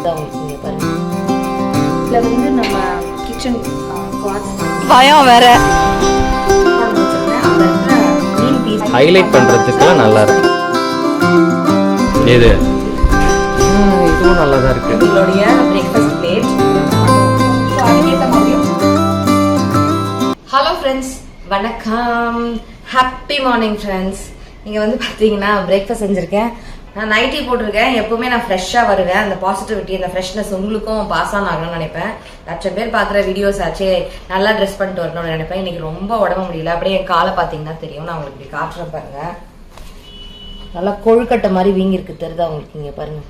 உங்களுக்கு பாருங்க. இதுல வந்து நம்ம கிச்சன் பயம் வேற ஹைலைட் பண்றதுக்குலாம் நல்லா இருக்கு. இது இதுவும் நல்லா தான் இருக்கு. உங்களுடைய பிரேக்ஃபாஸ்ட் பிளேட். ஹலோ ஃப்ரெண்ட்ஸ், வணக்கம், ஹாப்பி மார்னிங் ஃப்ரெண்ட்ஸ். நீங்க வந்து பாத்தீங்கன்னா பிரேக்ஃபாஸ்ட் செஞ்சிருக்கேன். நான் நைட்டி போட்டிருக்கேன். எப்பவுமே நான் ஃப்ரெஷ்ஷாக வருவேன். அந்த பாசிட்டிவிட்டி, அந்த ஃப்ரெஷ்னஸ் உங்களுக்கும் பாஸ் ஆன் ஆகணும்னு நினைப்பேன். லட்சம் பேர் பார்க்குற வீடியோஸ் ஆச்சே நல்லா ட்ரெஸ் பண்ணிட்டு வரணும்னு நினைப்பேன். இன்னைக்கு ரொம்ப உடம்பு முடியல. அப்படியே என் காலை பார்த்தீங்கன்னா தெரியும். நான் உங்களுக்கு இப்படி காட்டுறேன் பாருங்க. நல்லா கொழுக்கட்டை மாதிரி வீங்கிருக்கு. தெரியுதா உங்களுக்கு? இங்கே பாருங்க,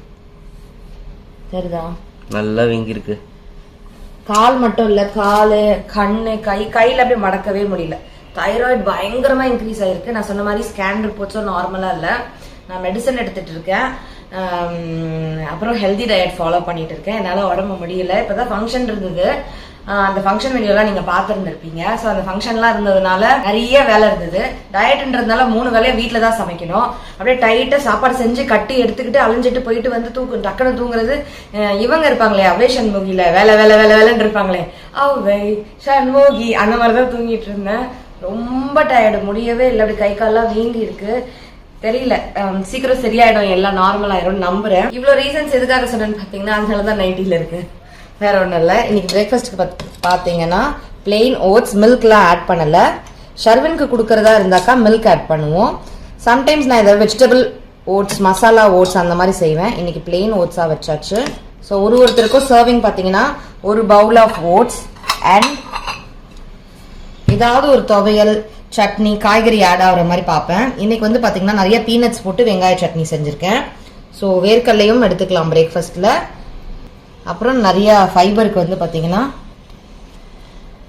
தெரியுதா? நல்லா வீங்கிருக்கு. கால் மட்டும் இல்லை, கால், கண்ணு, கையில் அப்படியே மடக்கவே முடியல. தைராய்டு பயங்கரமா இன்க்ரீஸ் ஆயிருக்கு. நான் சொன்ன மாதிரி ஸ்கேன் ரிப்போர்ட்ஸும் நார்மலா இல்லை. நான் மெடிசன் எடுத்துட்டு இருக்கேன். அப்புறம் ஹெல்தி டயட் ஃபாலோ பண்ணிட்டு இருக்கேன். என்னால் உடம்பு முடியல. இப்போதான் ஃபங்க்ஷன் இருந்தது. அந்த ஃபங்க்ஷன் வீடியோலாம் நீங்கள் பார்த்துருந்துருப்பீங்க. ஸோ அந்த ஃபங்க்ஷன்லாம் இருந்ததுனால நிறைய வேலை இருந்தது. டயட்ன்றதுனால 3 வேலையை வீட்டில் தான் சமைக்கணும். அப்படியே டைட்டாக சாப்பாடு செஞ்சு கட்டி எடுத்துக்கிட்டு அலைஞ்சிட்டு போயிட்டு வந்து டக்குனு தூங்குறது. இவங்க இருப்பாங்களே அவ்வை சண்முகியில் வேலை வேலை வேலை வேலைன்னு இருப்பாங்களே, அவ்வை சண்முகி, அந்த மாதிரி தான் தூங்கிட்டு இருந்தேன். ரொம்ப டயர்டு, முடியவே இல்லை. அப்படி கை கால்லாம் வீங்கி இருக்கு. தெரியல, சீக்கிரம் சரியாயிடும், எல்லாம் நார்மல் ஆயிடும் நம்புறேன். இவ்வளோ ரீசன்ஸ் எதுக்காக சொன்னேன்னு பார்த்தீங்கன்னா அதனாலதான் நைட்டில இருக்கு, வேற ஒன்றும் இல்லை. இன்னைக்கு பிரேக்ஃபாஸ்ட்டுக்கு பார்த்தீங்கன்னா பிளெயின் ஓட்ஸ், மில்க்லாம் ஆட் பண்ணல. ஷர்வினுக்கு கொடுக்கறதா இருந்தாக்கா மில்க் ஆட் பண்ணுவோம். சம்டைம்ஸ் நான் இதை வெஜிடபிள் ஓட்ஸ், மசாலா ஓட்ஸ் அந்த மாதிரி செய்வேன். இன்னைக்கு பிளெயின் ஓட்ஸா வச்சாச்சு. ஸோ ஒருத்தருக்கும் சர்விங் பார்த்தீங்கன்னா ஒரு பவுல் ஆஃப் ஓட்ஸ் அண்ட் ஏதாவது ஒரு துவையல், சட்னி, காய்கறி ஆட் ஆகிற மாதிரி பார்ப்பேன். இன்னைக்கு வந்து பார்த்தீங்கன்னா நிறைய பீனட்ஸ் போட்டு வெங்காய சட்னி செஞ்சுருக்கேன். ஸோ வேர்க்கல்லையும் எடுத்துக்கலாம் பிரேக்ஃபாஸ்ட்டில். அப்புறம் நிறைய ஃபைபருக்கு வந்து பார்த்தீங்கன்னா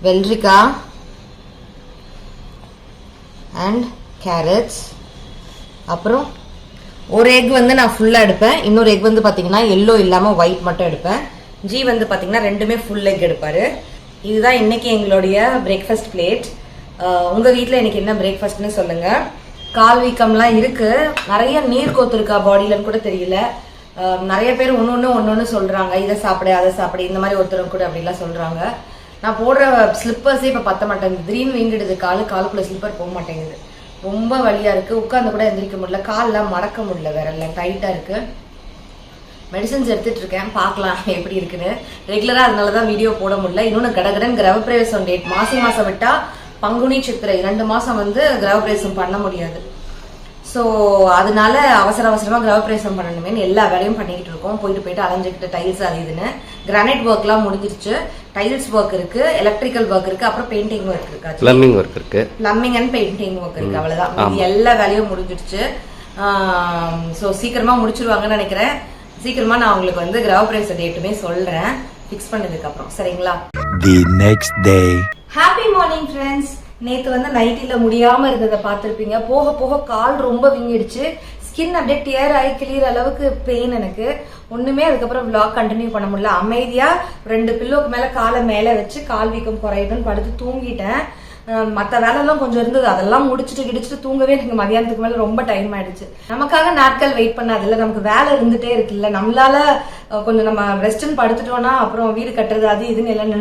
வெள்ளரிக்காய் அண்ட் கேரட்ஸ். அப்புறம் ஒரு எக் வந்து நான் ஃபுல்லாக எடுப்பேன். இன்னொரு எக் வந்து பார்த்தீங்கன்னா எல்லோ இல்லாமல் ஒயிட் மட்டும் எடுப்பேன். ஜி வந்து பார்த்தீங்கன்னா ரெண்டுமே ஃபுல் எக் எடுப்பார். இதுதான் இன்னைக்கு எங்களுடைய பிரேக்ஃபாஸ்ட் பிளேட். உங்கள் வீட்டில் இன்னைக்கு என்ன பிரேக்ஃபாஸ்ட்னு சொல்லுங்கள். கால் வீக்கம்லாம் இருக்குது, நிறைய நீர் கோத்துருக்கா பாடியிலன்னு கூட தெரியல. நிறைய பேர் ஒன்று சொல்கிறாங்க, இதை சாப்பிடு அதை சாப்பிடு, இந்த மாதிரி ஒருத்தரும் கூட அப்படிலாம் சொல்கிறாங்க. நான் போடுற ஸ்லிப்பர்ஸே இப்போ பற்ற மாட்டேங்குது. திடீர்னு வீங்கிடுது காலுக்குள்ளே ஸ்லிப்பர் போக மாட்டேங்குது. ரொம்ப வலியாக இருக்குது. உட்காந்து கூட எந்திரிக்க முடியல, காலெலாம் மடக்க முடியல, வேற இல்லை, டைட்டாக இருக்குது. மெடிசன்ஸ் எடுத்துட்டு இருக்கேன், பார்க்கலாம் எப்படி இருக்குன்னு. ரெகுலராக அதனால தான் வீடியோ போட முடியல. இன்னொன்று கடகடன் கிரகப்பிரவேசம் டேட் மாசம் விட்டா பங்குனி சித்திரை 2 மாசம் வந்து கிரகப்பிரவேசம் பண்ண முடியாது. ஸோ அதனால அவசரமாக கிரகப்பிரவேசம் பண்ணணுமேனு எல்லா வேலையும் பண்ணிக்கிட்டு இருக்கோம். போயிட்டு அலைஞ்சிக்கிட்டு டைல்ஸ் அது இதுன்னு. கிரானைட் ஒர்க்லாம் முடிஞ்சிருச்சு. டைல்ஸ் ஒர்க் இருக்கு, எலக்ட்ரிக்கல் ஒர்க் இருக்கு, அப்புறம் பெயிண்டிங் ஒர்க் இருக்கு, பிளம்பிங் ஒர்க் இருக்கு, பிளம்பிங் அண்ட் பெயிண்டிங் ஒர்க் இருக்கு. அவ்வளவுதான், எல்லா வேலையும் முடிஞ்சிருச்சு. ஸோ சீக்கிரமா முடிச்சிருவாங்கன்னு நினைக்கிறேன். சீக்கிரமா நான் உங்களுக்கு வந்து கிரகப்பிரவேச டேட்டுமே சொல்றேன், ஃபிக்ஸ் பண்ணதுக்கு அப்புறம். சரிங்களா? The next day. Happy morning friends. நேற்று வந்து நைட்டில முடியாம இருந்ததை பார்த்துருப்பீங்க. போக போக கால் ரொம்ப வீங்கிடுச்சு. ஸ்கின் அப்படியே டியர் ஆகி கிளியர் அளவுக்கு பெயின் எனக்கு. ஒண்ணுமே அதுக்கப்புறம் விளாக் கண்டினியூ பண்ண முடியல. அமைதியா 2 பில்லோக்கு மேல காலை மேல வச்சு கால் வீக்கம் குறையுதுன்னு படுத்து தூங்கிட்டேன். மற்ற வேலைலாம் கொஞ்சம் இருந்தது, அதெல்லாம் முடிச்சுட்டு தூங்கவே எனக்கு மதியானத்துக்கு மேல ரொம்ப டைம் ஆயிடுச்சு. நமக்காக நாட்கள் வெயிட் பண்ணாதுல்ல, நமக்கு வேலை இருந்துட்டே இருக்குல்ல. நம்மளால கொஞ்சம் நம்ம ரெஸ்ட்னு படுத்துட்டோம்னா அப்புறம் வீடு கட்டுறது அது இதுன்னு எல்லாம்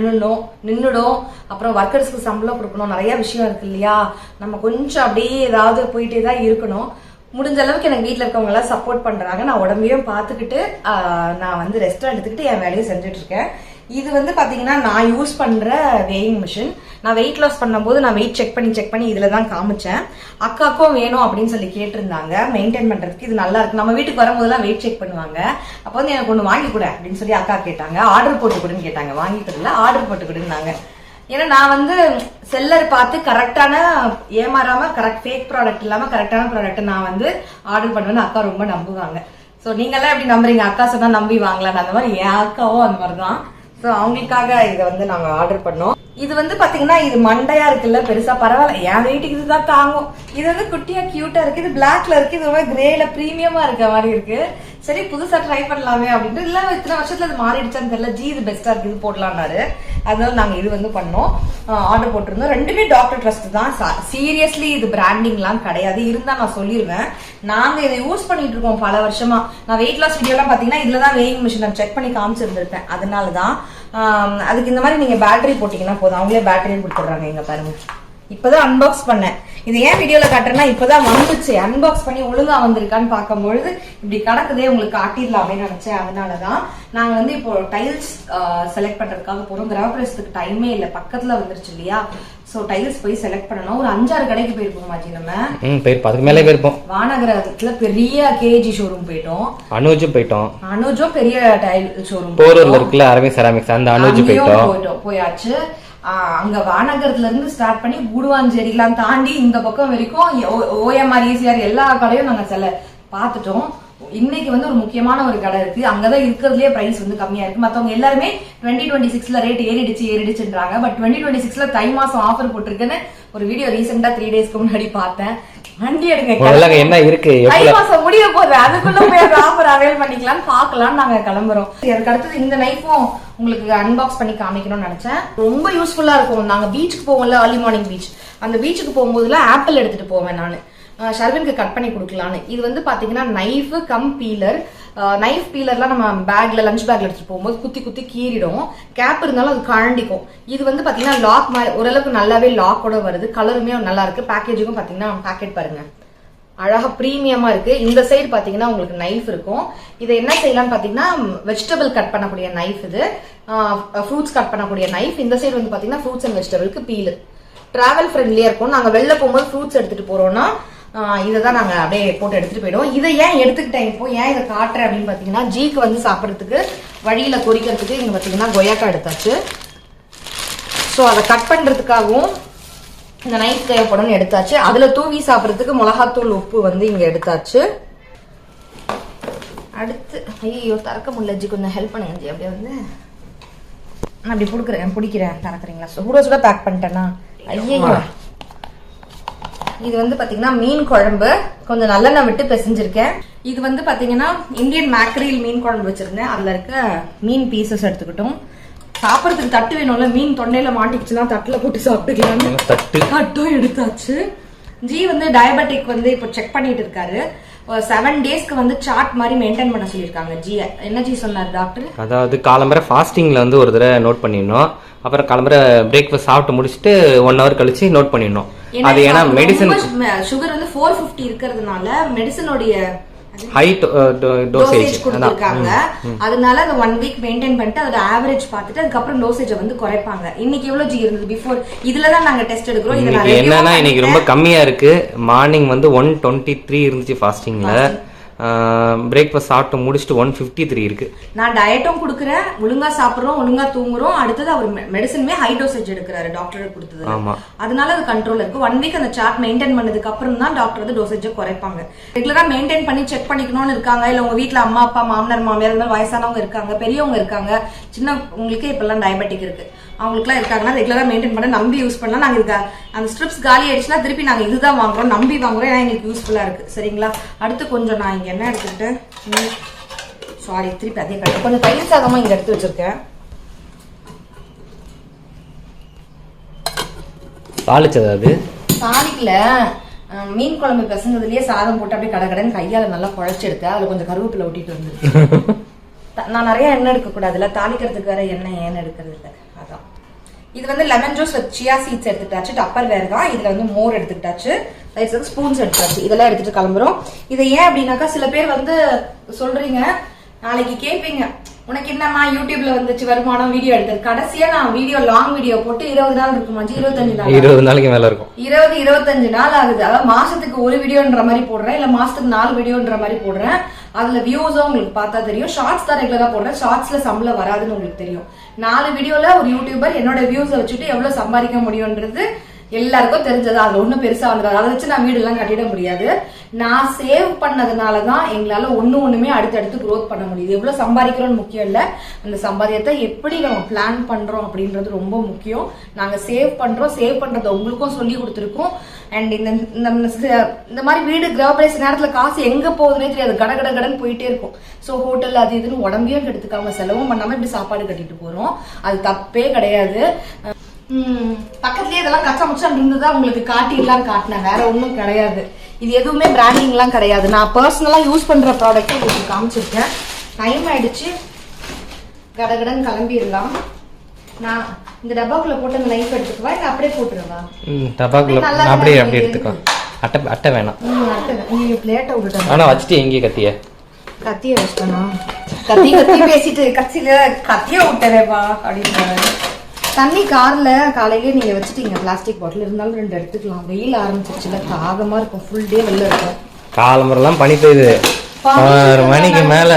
நின்றுடும். அப்புறம் ஒர்க்கர்ஸ்க்கு சம்பளம் கொடுக்கணும், நிறைய விஷயம் இருக்கு இல்லையா. நம்ம கொஞ்சம் அப்படியே ஏதாவது போயிட்டே தான் இருக்கணும். முடிஞ்ச அளவுக்கு எனக்கு வீட்டில் இருக்கவங்க எல்லாம் சப்போர்ட் பண்றாங்க. நான் உடம்பையும் பார்த்துக்கிட்டு நான் வந்து ரெஸ்ட் எடுத்துக்கிட்டு என் வேலையை செஞ்சுட்டு இருக்கேன். இது வந்து பாத்தீங்கன்னா நான் யூஸ் பண்ற வேயிங் மிஷின். நான் வெயிட் லாஸ் பண்ணும்போது நான் வெயிட் செக் பண்ணி இதுல தான் காமிச்சேன். அக்காக்கும் வேணும் அப்படின்னு சொல்லி கேட்டிருந்தாங்க மெயின்டைன் பண்றதுக்கு. இது நல்லா இருக்கு. நம்ம வீட்டுக்கு வரும்போதெல்லாம் வெயிட் செக் பண்ணுவாங்க. அப்போ வந்து எனக்கு ஒன்று வாங்கி கொடு அப்படின்னு சொல்லி அக்கா கேட்டாங்க. ஆர்டர் போட்டு கொடுன்னு கேட்டாங்க. வாங்கிட்டு ஆர்டர் போட்டு கொடுன்னாங்க. ஏன்னா நான் வந்து செல்லர் பார்த்து கரெக்டான, ஏமாறாம கரெக்ட் ஃபேக் ப்ராடக்ட் இல்லாம கரெக்டான ப்ராடக்ட் நான் வந்து ஆர்டர் பண்ணுவேன்னு அக்கா ரொம்ப நம்புவாங்க. ஸோ நீங்கெல்லாம் எப்படி நம்புறீங்க? அக்கா சொன்னா நம்பி வாங்கலாம். அந்த மாதிரி என் அக்காவும் அந்த மாதிரி தான். ஸோ அவங்களுக்காக இதை வந்து நாங்கள் ஆர்டர் பண்ணோம். இது வந்து பாத்தீங்கன்னா இது மண்டையா இருக்குல்ல, பெருசா பரவாயில்ல, என் வெயிட்டுக்கு இதுதான் தாங்கும். இது வந்து குட்டியா கியூட்டா இருக்கு. இது பிளாக்ல இருக்கு, இது ரொம்ப கிரேல பிரீமியமா இருக்க மாதிரி இருக்கு. சரி புதுசா ட்ரை பண்ணலாமே அப்படின்ட்டு. இல்ல இத்தனை வருஷத்துல அது மாறிடுச்சான்னு தெரியல. ஜி இது பெஸ்டா இருக்கு, இது போடலாம்னாரு. அதனால நாங்க இது வந்து பண்ணோம், ஆர்டர் போட்டிருந்தோம். ரெண்டுமே டாக்டர் ட்ரஸ்ட் தான். சீரியஸ்லி இது பிராண்டிங்லாம் கிடையாது, இருந்தா நான் சொல்லிடுவேன். நாங்க இதை யூஸ் பண்ணிட்டு இருக்கோம் பல வருஷமா. நான் வெயிட் லாஸ் வீடியோ எல்லாம் பாத்தீங்கன்னா இதுலதான் வெயிங் மிஷின் நான் செக் பண்ணி காமிச்சிருந்திருப்பேன். அதனாலதான் அதுக்கு இந்த மாதிரி நீங்க பேட்டரி போட்டீங்கன்னா போதும், அவங்களே பேட்டரியும் கொடுத்துடுறாங்க. இங்க பாருங்க, இப்பதான் அன்பாக்ஸ் பண்ணேன். இது ஏன் வீடியோல காட்டுறேன்னா இப்பதான் வந்துச்சு, அன்பாக்ஸ் பண்ணி ஒழுங்கா வந்திருக்கான்னு பார்க்கும்பொழுது இப்படி கிடக்குதே உங்களுக்கு காட்டிடலாமே நினைச்சேன். அதனாலதான் நாங்க வந்து இப்போ டைல்ஸ் செலக்ட் பண்றதுக்காக போறோம். கிரகப்பிரவேசத்துக்கு டைமே இல்ல, பக்கத்துல வந்துருச்சு இல்லையா. சோ டைல்ஸ் போய் செலக்ட் பண்ணணும். ஒரு 5-6 கடைக்கு போயிருப்போம் மாஜி. நம்ம அதுக்கு மேலே போயிருப்போம். வானகரத்துல பெரிய கேஜி ஷோரூம் போயிட்டோம், அனுஜும் போயிட்டோம். அனுஜும் பெரிய டைல் ஷோரூம் போரூர்ல இருக்குல்ல அரவிந்த் செராமிக்ஸ், அந்த அனுஜு போயிட்டோம். போயாச்சு. அங்க வானகரத்துல இருந்து ஸ்டார்ட் பண்ணி கூடுவாஞ்சேரி எல்லாம் தாண்டி இந்த பக்கம் வரைக்கும் OMR ECR எல்லா கடையும் நாங்க பாத்துட்டோம். இன்னைக்கு வந்து ஒரு முக்கியமான ஒரு கடை இருக்கு, அங்கதான் இருக்கிறதுலயே பிரைஸ் வந்து கம்மியா இருக்கு. மத்தவங்க எல்லாருமே 2026ல ரேட் ஏறிடுச்சுன்றாங்க. பட் 2026ல தை மாசம் ஆஃபர் போட்டிருக்குன்னு ஒரு வீடியோ ரீசெண்டா 3 டேஸ்க்கு முன்னாடி பார்த்தேன். வண்டி எடுங்க, என்ன இருக்கு, தை மாசம் முடிய போகுது, அதுக்குள்ள போய் அந்த ஆஃபர் அவைல் பண்ணிக்கலாம், பாக்கலாம். நாங்க கிளம்புறோம். அதுக்கு அடுத்தது இந்த நைஃபும் உங்களுக்கு அன்பாக்ஸ் பண்ணி காமிக்கணும்னு நினைச்சேன். ரொம்ப யூஸ்ஃபுல்லா இருக்கும். நாங்க பீச்சுக்கு போவோம்ல, ஏர்லி மார்னிங் பீச், அந்த பீச்சுக்கு போகும்போதுல ஆப்பிள் எடுத்துட்டு போவேன் நானு, ஷர்வினுக்கு கட் பண்ணி கொடுக்கலான்னு. இது வந்து பாத்தீங்கன்னா நைஃப் கம் பீலர். நைஃப் பீலர்லாம் நம்ம பேக்ல லஞ்ச் பேக்ல எடுத்துட்டு போகும்போது குத்தி குத்தி கீறிடும், கேப் இருந்தாலும் அது கழண்டிக்கும். இது வந்து பாத்தீங்கன்னா லாக் மாதிரி ஓரளவுக்கு நல்லாவே லாக்கோட வருது. கலருமே நல்லா இருக்கு. பேக்கேஜிங்கும் பாத்தீங்கன்னா பேக்கெட் பாருங்க அழகா பிரீமியமா இருக்கு. இந்த சைடு பாத்தீங்கன்னா உங்களுக்கு நைஃப் இருக்கும். இதை என்ன செய்யலாம்னு பாத்தீங்கன்னா வெஜிடபிள் கட் பண்ணக்கூடிய நைஃப், இது ஃப்ரூட்ஸ் கட் பண்ணக்கூடிய நைஃப். இந்த சைடு வந்து பாத்தீங்கன்னா ஃப்ரூட்ஸ் அண்ட் வெஜிடபிளுக்கு பீலர். டிராவல் ஃப்ரெண்ட்லியா இருக்கும். நாங்க வெளில போகும்போது ஃப்ரூட்ஸ் எடுத்துட்டு போறோம்னா இதைதான் நாங்க அப்படியே போட்டு எடுத்துட்டு போயிடுவோம். இதை ஏன் எடுத்துக்கிட்டேன் இப்போ, ஏன் இதை காட்டுறேன் அப்படின்னு பாத்தீங்கன்னா, ஜீக்கு வந்து சாப்பிடறதுக்கு வழியில கொறிக்கிறதுக்கு இங்க பாத்தீங்கன்னா கொய்யாக்கா எடுத்தாச்சு. ஸோ அதை கட் பண்றதுக்காகவும் இந்த நைஃப் தேவைப்படும் எடுத்தாச்சு. அதுல தூவி சாப்பிடறதுக்கு மிளகாத்தூள் உப்பு வந்து இங்க எடுத்தாச்சு. அடுத்து ஐயோ திறக்க முடியல ஜி, கொஞ்சம் ஹெல்ப் பண்ணுங்க ஜி. அப்படியே வந்து நான் அப்படி பிடிக்கிறேன் திறக்குறீங்களா? சுட சுட பேக் பண்ணிட்டேன்னா ஐயோ. இது வந்து பாத்தீங்கன்னா மீன் குழம்பு, கொஞ்சம் நல்லெண்ணெய் விட்டு பிசைஞ்சிருக்கேன். இது வந்து பாத்தீங்கன்னா இந்தியன் மேக்ரீல் மீன் குழம்பு வச்சிருந்தேன். அதுல இருக்க மீன் பீசஸ் எடுத்துக்கிட்டோம். சாப்பிடறதுக்கு தட்டு வேணும்ல, மீன் தொண்டையில மாட்டிச்சுன்னா தட்டுல போட்டு சாப்பிட்டுக்கலாம். தட்டும் எடுத்தாச்சு. ஜி வந்து டயபெட்டிக் வந்து இப்போ செக் பண்ணிட்டு இருக்காரு. 7 டேஸ்க்கு வந்து சார்ட் மாதிரி மெயின்டைன் பண்ண சொல்லியிருக்காங்க. ஜி என்ன ஜி சொன்னார் டாக்டர்? அதாவது காலம்பரை ஃபாஸ்டிங்ல வந்து ஒரு தடவை நோட் பண்ணிடணும், அப்புறம் காலம்பரை பிரேக்ஃபாஸ்ட் சாப்பிட்டு முடிச்சுட்டு 1 hour கழிச்சு நோட் பண்ணிடணும். அது ஏன்னா மெடிசன் சுகர் வந்து 450 இருக்கிறதுனால மெடிசனோடைய ஹை டோசேஜ் கொடுத்திருக்காங்க. அதனால அந்த 1 வீக் மெயின்டைன் பண்ணிட்டு அதோட ஆவரேஜ் பார்த்துட்டு அதுக்கப்புறம் டோசேஜ் வந்து குறைப்பாங்க. இன்னைக்கு எவ்வளவு ஜி இருந்தது பிஃபோர்? இதுலதான் நாங்க டெஸ்ட் எடுக்கிறோம். என்னன்னா இன்னைக்கு ரொம்ப கம்மியா இருக்கு. மார்னிங் வந்து 123 இருந்துச்சு ஃபாஸ்டிங்ல. பிரேக்ஃபாஸ்ட் சாப்பிட்டு முடிச்சுட்டு 153 இருக்கு. நான் டயட்டும் கொடுக்குறேன், ஒழுங்கா சாப்பிடுறோம், ஒழுங்கா தூங்குறோம். அடுத்தது அவர் மெடிசனுமே ஹை டோசேஜ் எடுக்கிறாரு டாக்டர் கொடுத்தது. அதனால அது கண்ட்ரோல் இருக்கு. 1 வீக் அந்த சார்ட் மெயின்டைன் பண்ணதுக்கு அப்புறம் தான் டாக்டர் வந்து டோசேஜ் குறைப்பாங்க. ரெகுலரா மெயின்டைன் பண்ணி செக் பண்ணிக்கணும்னு இருக்காங்க. இல்ல உங்க வீட்டுல அம்மா அப்பா மாமனார் மாமியார் இந்த மாதிரி வயசானவங்க இருக்காங்க, பெரியவங்க இருக்காங்க, சின்ன உங்களுக்கு இப்பெல்லாம் டயபெட்டிக் இருக்கு, அவங்களுக்குலாம் இருக்காங்கன்னா ரெகுலரா மெயின்டைன் பண்ண நம்பி யூஸ் பண்ணலாம். நாங்க இதுக்கு அந்த ஸ்ட்ரிப்ஸ் காலி ஆயிடுச்சுன்னா திருப்பி நாங்க இதுதான் வாங்குறோம், நம்பி வாங்குறோம். ஏன்னா எங்களுக்கு யூஸ்ஃபுல்லா இருக்கு. சரிங்களா? அடுத்து கொஞ்சம் நான் இங்க என்ன எடுத்துக்கிட்டேன், சாரி திருப்பி அதே கட்டு, கொஞ்சம் தயிர் சாதமா இங்க எடுத்து வச்சிருக்கேன். தாளிச்சது அது தாளிக்கல, மீன் குழம்பு பிசைஞ்சதுலயே சாதம் போட்டு அப்படியே கடகடன்னு கையால நல்லா குழைச்சு எடுத்தேன். அதுல கொஞ்சம் கருவேப்பிலை ஒட்டிட்டு வந்து நான் நிறைய எண்ணெய் எடுக்க கூடாதுல, தாளிக்கிறதுக்கு வேற எண்ணெய் ஏன் எடுக்கிறது இல்லை. அதான் இது வந்து lemon juice with chia seeds எடுத்துட்டாச்சு. டப்பர் வேற தான். இதுல வந்து மோர் எடுத்துக்கிட்டாச்சு, ஸ்பூன்ஸ் எடுத்தாச்சு. இதெல்லாம் எடுத்துட்டு கிளம்புறோம். இதை ஏன் அப்படின்னாக்கா சில பேர் வந்து சொல்றீங்க, நாளைக்கு கேட்பீங்க உனக்கு என்னம்மா யூடியூப்ல வந்துச்சு வருமானம் வீடியோ எடுத்தது. கடைசியா நான் வீடியோ லாங் வீடியோ போட்டு 20 நாள் இருக்குமா, 25 நாள், 20 நாளைக்கு மேல இருக்கும். 20-25 நாள் ஆகுது. அதாவது மாசத்துக்கு 1 வீடியோன்ற மாதிரி போடுறேன், இல்ல மாசத்துக்கு 4 வீடியோன்ற மாதிரி போடுறேன். அதுல வியூஸும் உங்களுக்கு பார்த்தா தெரியும். ஷார்ட்ஸ் தான் ரெகுலரா போடுறேன். ஷார்ட்ஸ்ல சம்பளம் வராதுன்னு உங்களுக்கு தெரியும். 4 வீடியோல ஒரு யூடியூபர் என்னோட வியூஸை வச்சுட்டு எவ்வளவு சம்பாதிக்க முடியும்ன்றது எல்லாருக்கும் தெரிஞ்சது. அதுல ஒண்ணும் பெருசா வந்துடாது. அதை வச்சு நான் வீடு எல்லாம் கட்டிட முடியாது. நான் சேவ் பண்ணதுனால தான் எங்களால ஒண்ணுமே அடுத்தடுத்து க்ரோத் பண்ண முடியுது. எவ்வளவு சம்பாதிக்கிறோம்னு முக்கியம் இல்ல, அந்த சம்பாதியத்தை எப்படி நம்ம பிளான் பண்றோம் அப்படின்றது ரொம்ப முக்கியம். நாங்க சேவ் பண்றோம், சேவ் பண்றதை உங்களுக்கும் சொல்லி கொடுத்துருக்கோம். அண்ட் இந்த மாதிரி வீடு கிரகப்பிரவேச நேரத்துல காசு எங்க போகுதுன்னே தெரியாது, கட கட கடன் போயிட்டே இருக்கும். ஸோ ஹோட்டல் அது இதுன்னு உடம்பையும் கெடுத்துக்காம செலவும் பண்ணாம இப்படி சாப்பாடு கட்டிட்டு போறோம். அது தப்பே கிடையாது. பக்கத்துலயே இதெல்லாம் கச்சா முச்சா இருந்துதான் உங்களுக்கு காட்டிடலாம் காட்டினேன், வேற ஒன்றும் கிடையாது. இது எதுவுமே பிராண்டிங்லாம் கிடையாது. நான் பர்சனலா யூஸ் பண்ற ப்ராடக்ட் உங்களுக்கு காமிச்சிருக்கேன். டைம் ஆயிடுச்சு, கடகடன் கிளம்பிடலாம். நான் இந்த டப்பாக்குள்ள போட்டு அந்த நைஃப் எடுத்துக்குவா, இல்ல அப்படியே போட்டுருவா? டப்பாக்குள்ள அப்படியே எடுத்துக்கோ. அட்டை வேணாம். நீங்க பிளேட்டை விட்டுட்டேன். ஆனா வச்சுட்டு எங்கே கத்திய வச்சிட்டேனா? கத்தி பேசிட்டு கத்திய விட்டவேப்பா அப்படின்னு. தண்ணி கார்ல காலையிலேயே நீங்க வச்சுட்டீங்க, பிளாஸ்டிக் பாட்டில் இருந்தாலும் 2 எடுத்துக்கலாம். வெயில் ஆரம்பிச்சிருச்சுல, தாகமா இருக்கும், ஃபுல் டே வெளில இருக்கும். காலம்பரெல்லாம் பனி பெய்யுது, 6 மணிக்கு மேல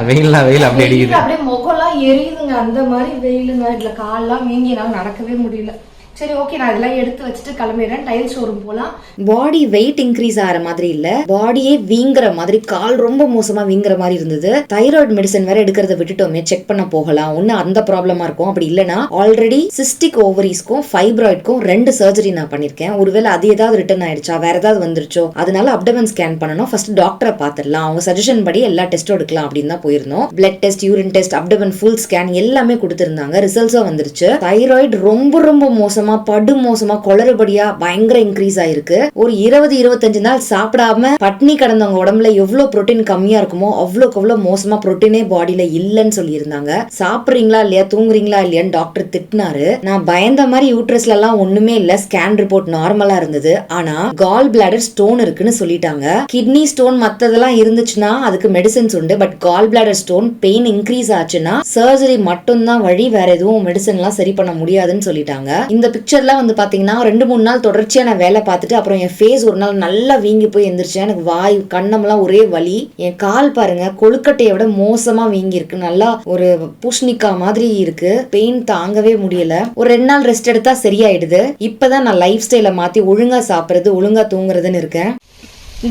வெயில் அப்படி அடிக்குது, அப்படியே முகம்லாம் எரியுதுங்க. அந்த மாதிரி வெயிலுங்க. இதுல கால்லாம் வீங்கினாலும் நடக்கவே முடியல. சரி ஓகே, நான் இதெல்லாம் எடுத்து வச்சுட்டு கிளம்பிடுறேன். டைல் ஷோரூம் போலாம். பாடி வெயிட் இன்க்ரீஸ் ஆகிற மாதிரி இல்ல, பாடியே வீங்குற மாதிரி, கால் ரொம்ப மோசமா வீங்குற மாதிரி இருந்தது. தைராய்டு மெடிசன் வேற எடுக்கிறத விட்டுட்டோமே, செக் பண்ண போகலாம். ஒன்னு அந்த ப்ராப்ளமா இருக்கும், அப்படி இல்லைன்னா ஆல்ரெடி சிஸ்டிக் ஓவரிஸ்க்கும் ஃபைப்ராய்டுக்கும் 2 சர்ஜரி நான் பண்ணிருக்கேன். ஒருவேளை அது ஏதாவது ரிட்டர்ன் ஆயிடுச்சா, வேற ஏதாவது வந்துருச்சோ, அதனால அப்டமன் ஸ்கேன் பண்ணணும். ஃபர்ஸ்ட் டாக்டரை பாத்துடலாம், அவங்க சஜஷன் படி எல்லா டெஸ்ட்டும் எடுக்கலாம் அப்படின்னு தான் போயிருந்தோம். Blood test, urine test, abdomen full scan எல்லாமே கொடுத்திருந்தாங்க. ரிசல்ட்ஸும் வந்துருச்சு. தைராய்டு ரொம்ப ரொம்ப மோசமா, படு மோசமா, குளறுபடியா பயங்கர இன்க்ரீஸ் ஆயிருக்கு. ஒரு 20-25 நாள் சாப்பிடாம பட்னி கடந்தவங்க உடம்புல எவ்வளவு புரோட்டீன் கம்மியா இருக்குமோ அவ்வளோக்கு அவ்வளோ மோசமா புரோட்டீனே பாடியில இல்லன்னு சொல்லி இருந்தாங்க. சாப்பிடுறீங்களா இல்லையா, தூங்குறீங்களா இல்லையான்னு டாக்டர் திட்டினாரு. நான் பயந்த மாதிரி யூட்ரஸ்ல எல்லாம் ஒண்ணுமே இல்ல, ஸ்கேன் ரிப்போர்ட் நார்மலா இருந்தது. ஆனா கால் பிளாடர் ஸ்டோன் இருக்குன்னு சொல்லிட்டாங்க. கிட்னி ஸ்டோன் மத்ததெல்லாம் இருந்துச்சுன்னா அதுக்கு மெடிசன்ஸ் உண்டு. But gall bladder stone pain increase ஆச்சுன்னா சர்ஜரி மட்டும் தான் வழி, வேற எதுவும் மெடிசன் எல்லாம் சரி பண்ண முடியாதுன்னு சொல்லிட்டாங்க. இந்த பிக்சர்ல வந்து பாத்தீங்கன்னா 2-3 நாள் தொடர்ச்சியா நான் வேலை பார்த்துட்டு அப்புறம் என் ஃபேஸ் ஒரு நாள் நல்லா வீங்கி போய் எந்திரிச்சேன். எனக்கு வாய் கண்ணம்லாம் ஒரே வலி. என் கால் பாருங்க கொழுக்கட்டையை விட மோசமா வீங்கி இருக்கு, நல்லா ஒரு பூஷ்ணிக்கா மாதிரி இருக்கு. பெயின் தாங்கவே முடியல. ஒரு 2 நாள் ரெஸ்ட் எடுத்தா சரியாயிடுது. இப்பதான் நான் லைஃப் ஸ்டைல மாத்தி ஒழுங்கா சாப்பிடுறது, ஒழுங்கா தூங்குறதுன்னு இருக்கேன்.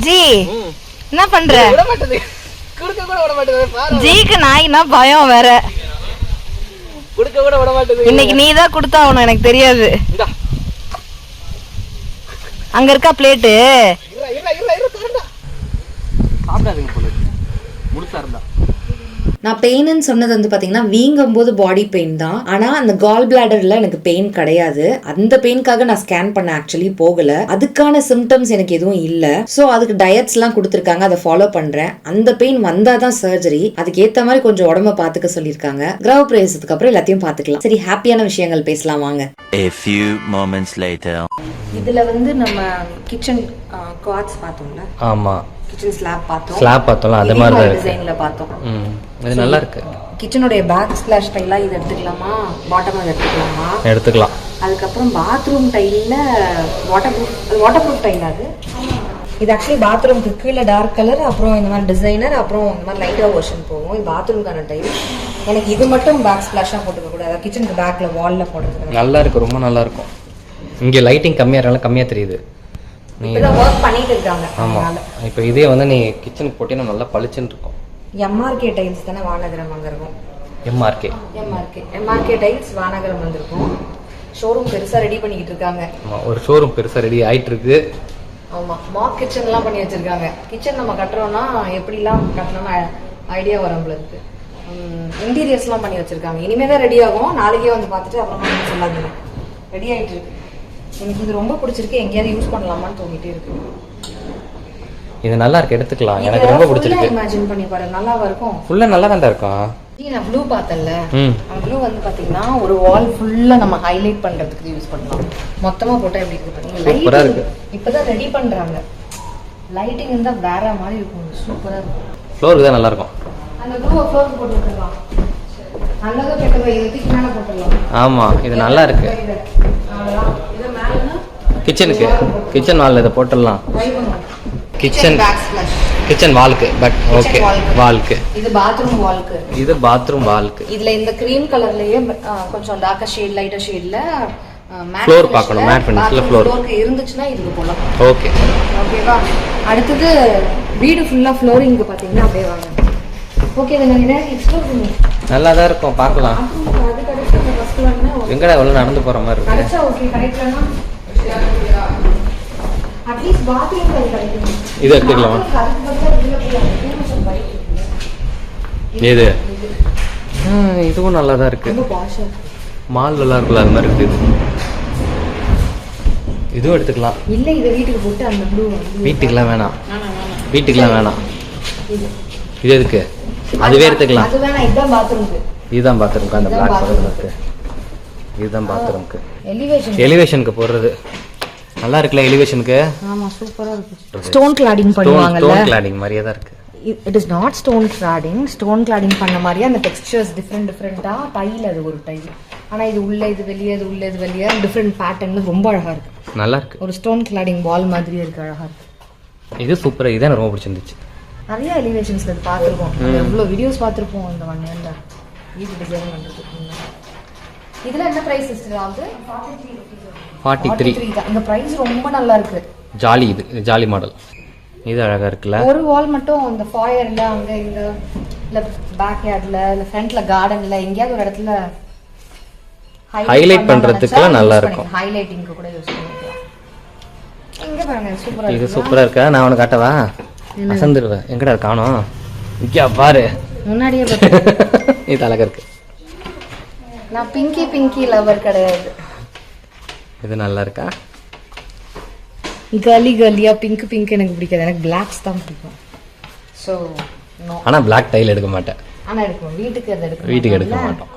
ஜி என்ன பண்ற? ஜிக்கு நாய்னா பயம் வேற. இன்னைக்கு நீ தான் கொடுத்தா அவனு, எனக்கு தெரியாது. அங்க இருக்கா பிளேட்டு. நான் பெயின்னு சொன்னது வந்து பாத்தீங்கன்னா வீங்கும் போது பாடி பெயின் தான். ஆனா அந்த கால் பிளாடர்ல எனக்கு பெயின் கிடையாது. அந்த பெயின்காக நான் ஸ்கேன் பண்ண ஆக்சுவலி போகல. அதுக்கான சிம்டம்ஸ் எனக்கு எதுவும் இல்ல. சோ அதுக்கு டயட்ஸ் எல்லாம் கொடுத்துருக்காங்க, அதை ஃபாலோ பண்றேன். அந்த பெயின் வந்தாதான் சர்ஜரி. அதுக்கு ஏத்த மாதிரி கொஞ்சம் உடம்ப பாத்துக்க சொல்லிருக்காங்க. கிரக பிரவேசத்துக்கு அப்புறம் எல்லாத்தையும் பாத்துக்கலாம். சரி, ஹாப்பியான விஷயங்கள் பேசலாம் வாங்க. A few moments later. இதுல வந்து நம்ம கிச்சன் குவாட்ஸ் பார்த்தோம்ல. ஆமா, கிச்சன் ஸ்லாப் பார்த்தோம். அதே மாதிரி தான் டிசைன்ல பார்த்தோம். இது நல்லா இருக்கு. கிச்சனுடைய பேக் ஸ்பிளாஷ் டைலா இது எடுத்துக்கலாமா, பாட்டமா எடுத்துக்கலாமா? எடுத்துக்கலாம். அதுக்கப்புறம் பாத்ரூம் டைல்ல வாட்டர் ப்ரூஃப் டைல். அது இது ஆக்சுவலி பாத்ரூம்க்கு கீழே டார்க் கலர், அப்புறம் இந்த மாதிரி டிசைனர், அப்புறம் இந்த மாதிரி லைட்டா வெர்ஷன் போகும். இது பாத்ரூம்க்கான டைல். எனக்கு இது மட்டும் பேக் ஸ்பிளாஷா போட்டுக்க கூடாது, கிச்சனுக்கு பேக்ல வால்ல போடுறது நல்லா இருக்கு, ரொம்ப நல்லா இருக்கும். இங்க லைட்டிங் கம்மியா தெரியுது. இப்பதான் வர்க் பண்ணிட்டு இருக்காங்க. ஆமா, இப்போ இதே வந்து நீ கிச்சனுக்கு போட்டீங்கன்னா நல்லா பளிச்சுன்னு இருக்கும். எம்ஆர்கே டைல்ஸ் தானே வானகரம் வந்திருக்கும். எம்ஆர்கே டைல்ஸ் வானகரம் வந்திருக்கும். ஷோரூம் பெருசா ரெடி பண்ணிக்கிட்டு இருக்காங்க. ஒரு ஷோரூம் பெருசா ரெடி ஆயிட்டு இருக்கு. ஆமா, மாக் கிச்சன் எல்லாம் பண்ணி வச்சிருக்காங்க. கிச்சன் நம்ம கட்டுறோம்னா எப்படிலாம் கட்டணும்னு ஐடியா வரும் உங்களுக்கு. இன்டீரியர்ஸ் எல்லாம் பண்ணி வச்சிருக்காங்க. இனிமே தான் ரெடி ஆகும். நாளைக்கே வந்து பார்த்துட்டு அப்புறமா சொல்லாதீங்க. ரெடி ஆயிட்டு இருக்கு. எனக்கு இது ரொம்ப பிடிச்சிருக்கு. எங்கேயாவது யூஸ் பண்ணலாமான்னு தோணிட்டே இருக்கு. இது நல்லா இருக்கு, எடுத்துக்கலாம். எனக்கு ரொம்ப பிடிச்சிருக்கு. இமேஜின் பண்ணி பாரு, நல்லாவா இருக்கும். ஃபுல்லா நல்லா தான் இருக்கும். நான் ப்ளூ பார்த்தேன்ல, ப்ளூ வந்து பாத்தீங்கன்னா ஒரு வால் ஃபுல்லா நம்ம ஹைலைட் பண்றதுக்கு யூஸ் பண்ணலாம். மொத்தமா போட்டா எப்படி இருக்கு பாத்தீங்க. சூப்பரா இருக்கு. இப்பதான் ரெடி பண்றாங்க. லைட்டிங் இருந்தா வேற மாதிரி இருக்கும். சூப்பரா இருக்கும். ஃப்ளோருக்கு தான் நல்லா இருக்கும். அந்த ப்ளூவை ஃப்ளோருக்கு போட்டு விட்டுறலாம். நல்லதோ கெட்டதோ இதுக்கு மேல போட்டுடலாம். ஆமா, இது நல்லா இருக்கு. இது மேலனா கிச்சன் வால்ல இத போட்டுடலாம். கிச்சன் வால்க்கு. பட் ஓகே, வால்க்கு. இது பாத்ரூம் வால்க்கு. இதுல இந்த கிரீம் கலர்லயே கொஞ்சம் டார்க்கர் ஷேட், லைட்டர் ஷேட்ல Floor பார்க்கணும், matte finish ல floor. இருந்துச்சுன்னா இதுக்கு போலாம். ஓகே ஓகேவா? அடுத்தது வீடு ஃபுல்லா ஃப்ளோரிங்க்கு பாத்தீங்கன்னா அப்படியே வாங்க. ஓகே இதை நான் நேரா எக்ஸ்ப்ளோர் பண்ணுவோம். நல்லா தான் இருக்கும் பார்க்கலாம். அது கடைசி அந்த ஃபர்ஸ்ட் வாங்கினா எங்கடா எவ்வளோ நடந்து போகிற மாதிரி இருக்கு. கடைச்சா ஓகே கிடைக்கலன்னா அட்லீஸ்ட் பாத்ரூம் கிடைக்கும். இது எடுத்துக்கலாமா? இது இதுவும் நல்லா தான் இருக்கு. மால் நல்லா இருக்குல்ல அது மாதிரி இருக்குது. இதுவும் எடுத்துக்கலாம். இல்ல இத வீட்டுக்கு போட்டு அந்த ப்ளூ வீட்டுக்குலாம் வேணாம். வீட்டுக்குலாம் வேணாம். இது எதுக்கு? அதுவே எடுத்துக்கலாம். அது வேணாம். இதுதான் பாத்ரூம்க்கு. இதுதான் பாத்ரூம்க்கு. அந்த பிளாக் பக்கத்துல இருக்கு. இதுதான் பாத்ரூம்க்கு. எலிவேஷன் எலிவேஷனுக்கு போடுறது நல்லா இருக்குல்ல எலிவேஷனுக்கு. ஆமா சூப்பரா இருக்கு. ஸ்டோன் கிளாடிங் பண்ணுவாங்கல்ல. ஸ்டோன் கிளாடிங் மாதிரியே தான் இருக்கு. It is not stone cladding. Stone cladding பண்ண மாதிரியே அந்த டெக்ஸ்சர்ஸ் டிஃப்ரெண்டா டைல். அது ஒரு டைல். ஆனா இது உள்ள இது வெளியே, இது உள்ள இது வெளியே, டிஃப்ரெண்ட் பேட்டர்ன்ல ரொம்ப அழகா இருக்கு. நல்லா இருக்கு. ஒரு ஸ்டோன் கிளாடிங் வால் மாதிரியே இருக்கு. அழகா இருக்கு. இது சூப்பரா. இதான் ரொம்ப பிடிச்சிருந்துச்சு. நிறைய எலிவேஷன்ஸ்ல இது பார்த்துருக்கோம். எவ்வளோ வீடியோஸ் பார்த்துருப்போம் இந்த 1 இயர்ல வீடு டிசைன் பண்ணுறதுக்கு. இதில் என்ன ப்ரைஸ் ஆகுது? 43. இந்த ப்ரைஸ் ரொம்ப நல்லா இருக்கு. ஜாலி. இது ஜாலி மாடல். இது அழகா இருக்குல்ல. ஒரு வால் மட்டும் இந்த ஃபாயர்ல அங்க இந்த பேக் யார்ட்ல இல்ல ஃப்ரண்ட்ல கார்டன்ல எங்கயாவது ஒரு இடத்துல ஹைலைட் பண்றதுக்கு நல்லா இருக்கும். ஹைலைட்டிங்க்கு கூட யூஸ் பண்ணிக்கலாம். இங்க பாருங்க சூப்பரா இருக்கு. இது சூப்பரா இருக்கா? நான் உனக்கு காட்டவா? அசந்துருவேன். எங்கடா காணோம்? இங்க பாரு. முன்னாடியே பாத்து. இது அழகா இருக்கு. நான் பிங்கி லவர் கிடையாது. இது நல்லா இருக்கா? கலியா பிங்க் எனக்கு பிடிக்காது. எனக்கு பிளாக்ஸ் தான் பிடிக்கும். So no. ஆனா பிளாக் டைல் எடுக்க மாட்டேன். ஆனா எடுக்கும். வீட்டுக்கு எடுக்க மாட்டோம்.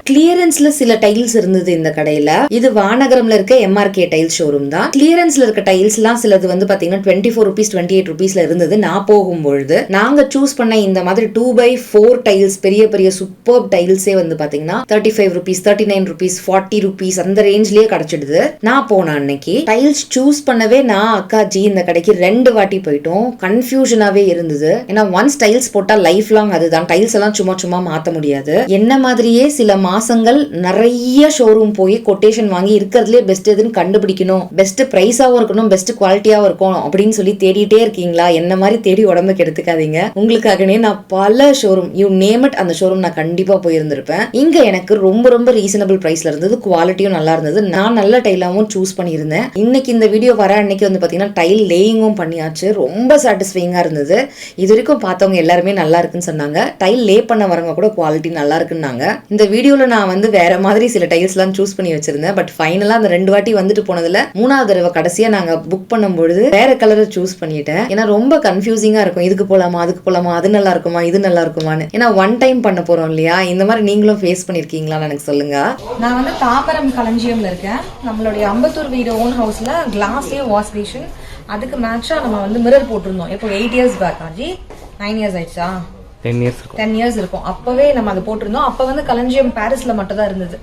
கிளியரன்ஸ்ல சில டைல்ஸ் இருந்தது இந்த கடையில. இது வானகரம்ல இருக்க எம்ஆர்கே டைல் ஷோரூம் தான். கிளியரன்ஸ்ல இருக்க டைல்ஸ் எல்லாம் சிலது வந்து பாத்தீங்கன்னா 24 rupees 28 rupeesல இருந்தது. நான் போகும்பொழுது நாங்க சூஸ் பண்ண இந்த மாதிரி 2x4 டைல்ஸ் பெரிய பெரிய சூப்பர் டைல்ஸே வந்து பாத்தீங்கன்னா 35 rupees 39 rupees 40 rupees அந்த ரேஞ்ச்லயே கிடைச்சிடுது. நான் போன அன்னைக்கு டைல்ஸ் சூஸ் பண்ணவே நான் அக்காஜி இந்த கடைக்கு 2 வாட்டி போயிட்டோம். கன்ஃபியூஷனாவே இருந்தது. ஏன்னா ஒன்ஸ் டைல்ஸ் போட்டா லைஃப் லாங் அதுதான். டைல்ஸ் எல்லாம் சும்மா மாத்த முடியாது. என்ன மாதிரியே சில மாசங்கள் நிறைய ஷோரூம் போய் கொட்டேஷன் வாங்கி இருக்கிறதுலே பெஸ்ட் எதுன்னு கண்டுபிடிக்கணும், பெஸ்ட் பிரைஸாவும் இருக்கணும், பெஸ்ட் குவாலிட்டியாவும் இருக்கும் அப்படின்னு சொல்லி தேடிட்டே இருக்கீங்களா? என்ன மாதிரி தேடி உடம்புக்கு எடுத்துக்காதீங்க. உங்களுக்காகவே நான் பல ஷோரூம் யூ நேம் இட் அந்த ஷோரூம் நான் கண்டிப்பா போயிருந்திருப்பேன். இங்க எனக்கு ரொம்ப ரீசனபிள் பிரைஸ்ல இருந்தது. குவாலிட்டியும் நல்லா இருந்தது. நான் நல்ல டைலாவும் சூஸ் பண்ணியிருந்தேன். இன்னைக்கு இந்த வீடியோ வர அன்னைக்கு வந்து பாத்தீங்கன்னா டைல் லேயிங்கும் பண்ணியாச்சு. ரொம்ப சாட்டிஸ்ஃபைங்கா இருந்தது. இது வரைக்கும் பார்த்தவங்க எல்லாருமே நல்லா இருக்குன்னு சொன்னாங்க. டைல் லே பண்ண வரவங்க கூட குவாலிட்டி நல்லா இருக்குன்னாங்க. இந்த வீடியோல நான் வந்து வேற மாதிரி சில டைல்ஸ்லாம் சூஸ் பண்ணி வச்சிருந்தேன். பட் ஃபைனலா அந்த 2 வாட்டி வந்துட்டு போனதுல 3வது தடவை கடைசியா நாங்க புக் பண்ணும்பொழுது வேற கலரை சூஸ் பண்ணிட்டேன். ஏன்னா ரொம்ப கன்ஃபியூசிங்கா இருக்கும். இதுக்கு போலாமா அதுக்கு போலாமா, அது நல்லா இருக்குமா இது நல்லா இருக்குமான்னு. ஏன்னா ஒன் டைம் பண்ண போறோம் இல்லையா? இந்த மாதிரி நீங்களும் ஃபேஸ் பண்ணிருக்கீங்களான்னு எனக்கு சொல்லுங்க. நான் வந்து தாம்பரம் களஞ்சியம்ல இருக்கேன். நம்மளுடைய அம்பத்தூர் வீடு ஓன் ஹவுஸ்ல கிளாஸ்லயே வாஷ் பேஷன், அதுக்கு மேட்சா நம்ம வந்து மிரர் போட்டிருந்தோம். இப்போ 8 years பேக் ஆஜி 9 years ஆயிடுச்சா? 10 years இருக்கும். அப்பவே நம்ம அதை போட்டிருந்தோம். அப்ப வந்து களஞ்சியம் பாரிஸ்ல மட்டும் தான் இருந்தது.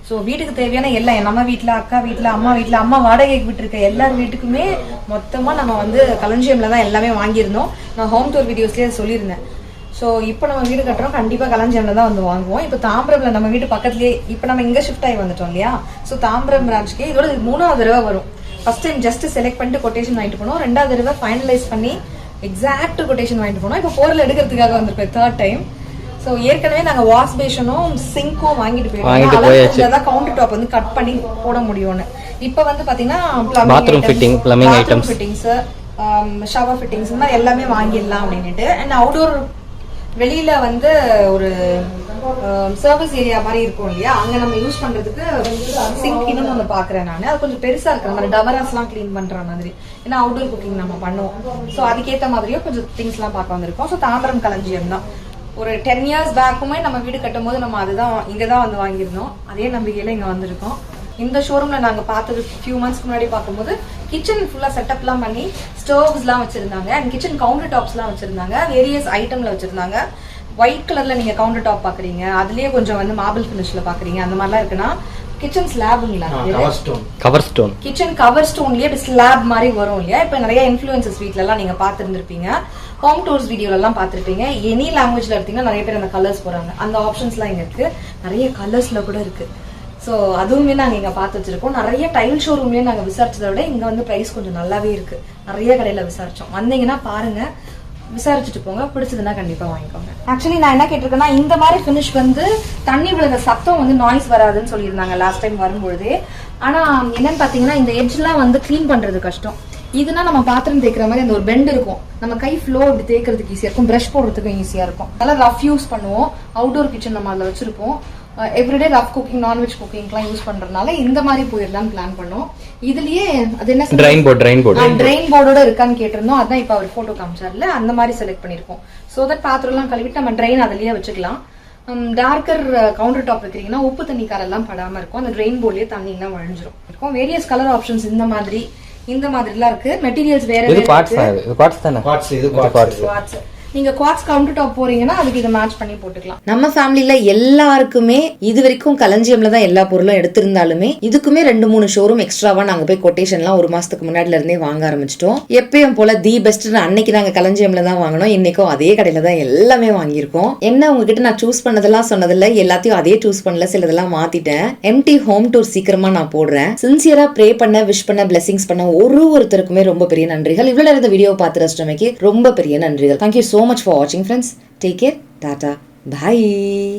ஸோ வீட்டுக்கு தேவையான எல்லாம் நம்ம வீட்டுல, அக்கா வீட்டுல, அம்மா வாடகைக்கு விட்டுருக்க எல்லார் வீட்டுக்குமே மொத்தமா நம்ம வந்து களஞ்சியம்ல தான் எல்லாமே வாங்கியிருந்தோம். நான் ஹோம் டூர் வீடியோஸ்லயே சொல்லியிருந்தேன். ஸோ இப்போ நம்ம வீடு கட்டுறோம், கண்டிப்பா களஞ்சியம்ல தான் வந்து வாங்குவோம். இப்போ தாம்பரம்ல நம்ம வீட்டு பக்கத்துலயே இப்போ நம்ம இங்க ஷிஃப்ட் ஆகி வந்துட்டோம் இல்லையா? ஸோ தாம்பரம் பிரான்ச்க்கு இதோட 3வது தடவை வரும். ஃபர்ஸ்ட் டைம் ஜஸ்ட் செலக்ட் பண்ணிட்டு கொட்டேஷன் வாங்கிட்டு போனோம். 2வது தடவை ஃபைனலைஸ் பண்ணி எக்ஸாக்ட் கொட்டேஷன் வாங்கிட்டு போனோம். இப்போ 4ல எடுக்கிறதுக்காக வந்திருப்பேன் 3rd டைம். ஸோ ஏற்கனவே நாங்கள் வாஷ் பேஷனும் சிங்க்கும் வாங்கிட்டு போயிருக்கோம். கவுண்டர் டாப் வந்து கட் பண்ணி போட முடியும்னு. இப்போ வந்து பாத்தீங்கன்னா பாத்ரூம் ஃபிட்டிங்ஸ், ஷவர் ஃபிட்டிங்ஸ் எல்லாமே வாங்கிடலாம் அப்படின்ட்டு. அண்ட் அவுடோர் வெளியில வந்து ஒரு சர்வீஸ் ஏரியா மாதிரி இருக்கும் இல்லையா? அங்க நம்ம யூஸ் பண்றதுக்கு சிங்க் இன்னும் ஒன்று பாக்குறேன் நான். அது கொஞ்சம் பெருசா இருக்கிற மாதிரி டவராஸ் எல்லாம் கிளீன் பண்ற மாதிரி. ஏன்னா அவுடோர் குக்கிங் நம்ம பண்ணுவோம். ஸோ அதுக்கேற்ற மாதிரியும் கொஞ்சம் திங்ஸ் எல்லாம் பார்க்க வந்திருக்கோம். ஸோ தாம்பரம் களஞ்சியம் தான். ஒரு 10 years பேக்குமே நம்ம வீடு கட்டும் போது நம்ம அதுதான் இங்கதான் வந்து வாங்கியிருந்தோம். அதே நம்பிக்கையில இங்க வந்திருக்கோம். இந்த ஷோரூம்ல நாங்க பார்த்தது ஃபியூ மந்த்ஸ்க்கு முன்னாடி பார்க்கும்போது கிச்சன் ஃபுல்லா செட்டப் எல்லாம் பண்ணி ஸ்டவ்ஸ் எல்லாம் வச்சிருந்தாங்க. அண்ட் கிச்சன் கவுண்டர் டாப்ஸ் எல்லாம் வச்சிருந்தாங்க. வேரியஸ் ஐட்டம்ல வச்சிருந்தாங்க. ஒயிட் கலர்ல நீங்க கவுண்டர் டாப் பாக்குறீங்க, அதுலயே கொஞ்சம் வந்து மார்பிள் பினிஷ்ல பாக்குறீங்க. அந்த மாதிரிலாம் இருக்குன்னா கிச்சன் ஸ்லாப்ங்களா? கிச்சன் கவர் ஸ்டோன்லயே ஸ்லாப் மாதிரி வரும் இல்லையா? இப்ப நிறைய இன்ஃபுளுசர்ஸ் வீட்ல எல்லாம் நீங்க பாத்துருந்துருப்பீங்க. ஹோம் டூர்ஸ் வீடியோல எல்லாம் பாத்துருப்பீங்க. எனி லாங்குவேஜ்ல எடுத்தீங்கன்னா நிறைய பேர் அந்த கலர்ஸ் போறாங்க. அந்த ஆப்ஷன்ஸ் எல்லாம் இங்க இருக்கு. நிறைய கலர்ஸ்ல கூட இருக்கு. ஸோ அதுவுமே நாங்கள் இங்கே பார்த்து வச்சிருக்கோம். நிறைய டைல் ஷோரூம்லேயே நாங்கள் விசாரிச்சதை விட இங்கே வந்து ப்ரைஸ் கொஞ்சம் நல்லாவே இருக்கு. நிறைய கடையில் விசாரிச்சோம். வந்தீங்கன்னா பாருங்க, விசாரிச்சுட்டு போங்க, பிடிச்சதுன்னா கண்டிப்பா வாங்கிக்கோங்க. ஆக்சுவலி நான் என்ன கேட்டிருக்கேன்னா, இந்த மாதிரி ஃபினிஷ் வந்து தண்ணி விழுந்த சத்தம் வந்து நாய்ஸ் வராதுன்னு சொல்லியிருந்தாங்க லாஸ்ட் டைம் வரும்பொழுதே. ஆனா என்னன்னு பாத்தீங்கன்னா, இந்த எட்ஜ்லாம் வந்து க்ளீன் பண்றது கஷ்டம். இதுனா நம்ம பாத்திரம் தேய்க்கிற மாதிரி அந்த ஒரு பெண்ட் இருக்கும், நம்ம கை ஃப்ளோ இப்படி தேய்க்கிறதுக்கு ஈஸியா இருக்கும், பிரஷ் போடுறதுக்கும் ஈஸியா இருக்கும். நல்லா ரஃப் யூஸ் பண்ணுவோம். அவுட்டோர் கிச்சன் நம்ம அதில் வச்சிருப்போம். எவ்ரிடே ரஃப் குக்கிங், நான்வெஜ் குக்கிங்லாம் யூஸ் பண்றதுனால இந்த மாதிரி போயிடலாம்னு பிளான் பண்ணோம். இதுலயே அது என்ன ட்ரைன் போர்டோட இருக்கான்னு கேட்டிருந்தோம். அதான் இப்ப அவர் போட்டோ காமிச்சார்ல, அந்த மாதிரி செலக்ட் பண்ணிருக்கோம். சோ தட் பாத்திரம் எல்லாம் கழுவிட்டு நம்ம ட்ரெயின் அதுலயே வச்சுக்கலாம். டார்க்கர் கவுண்டர் டாப் வைக்கிறீங்கன்னா உப்பு தண்ணி காரெல்லாம் படாம இருக்கும். அந்த ட்ரெயின் போர்ட்லயே தண்ணி எல்லாம் வழிஞ்சிரும் இருக்கும். வேரியஸ் கலர் ஆப்ஷன்ஸ் இந்த மாதிரிலாம் இருக்கு. மெட்டீரியல்ஸ் வேற குவாட்ஸ். நீங்க குவாட்ஸ் கவுண்டர் டாப் போறீங்கன்னா அதுக்கு இதை மேட்ச் பண்ணி போட்டுக்கலாம். நம்ம ஃபேமிலில எல்லாருக்குமே இது வரைக்கும் களஞ்சியம்ல தான் எல்லா பொருளும் எடுத்திருந்தாலுமே இதுக்குமே 2-3 ஷோரூம் எக்ஸ்ட்ராவா நாங்க போய் கொட்டேஷன்லாம் 1 மாசத்துக்கு முன்னாடில இருந்தே வாங்க ஆரம்பிச்சிட்டோம். எப்பயும் போல தி பெஸ்ட் அன்னைக்கு நாங்க களஞ்சியம்ல தான் வாங்கினோம். இன்னைக்கும் அதே கடையில தான் எல்லாமே வாங்கியிருக்கோம். என்ன உங்ககிட்ட நான் சூஸ் பண்ணதெல்லாம் சொன்னதில்ல, எல்லாத்தையும் அதே சூஸ் பண்ணல, சிலதெல்லாம் மாத்திட்டேன். எம்டி ஹோம் டூர் சீக்கிரமா நான் போடுறேன். சின்சியரா ப்ரே பண்ண, விஷ் பண்ண, பிளெஸிங்ஸ் பண்ண ஒருத்தருக்குமே ரொம்ப பெரிய நன்றிகள். இவ்வளவு நேரம் இந்த வீடியோ பார்த்து ரசிச்சமைக்கு ரொம்ப பெரிய நன்றிகள். Thank you so much for watching friends. Take care. Tata. Bye.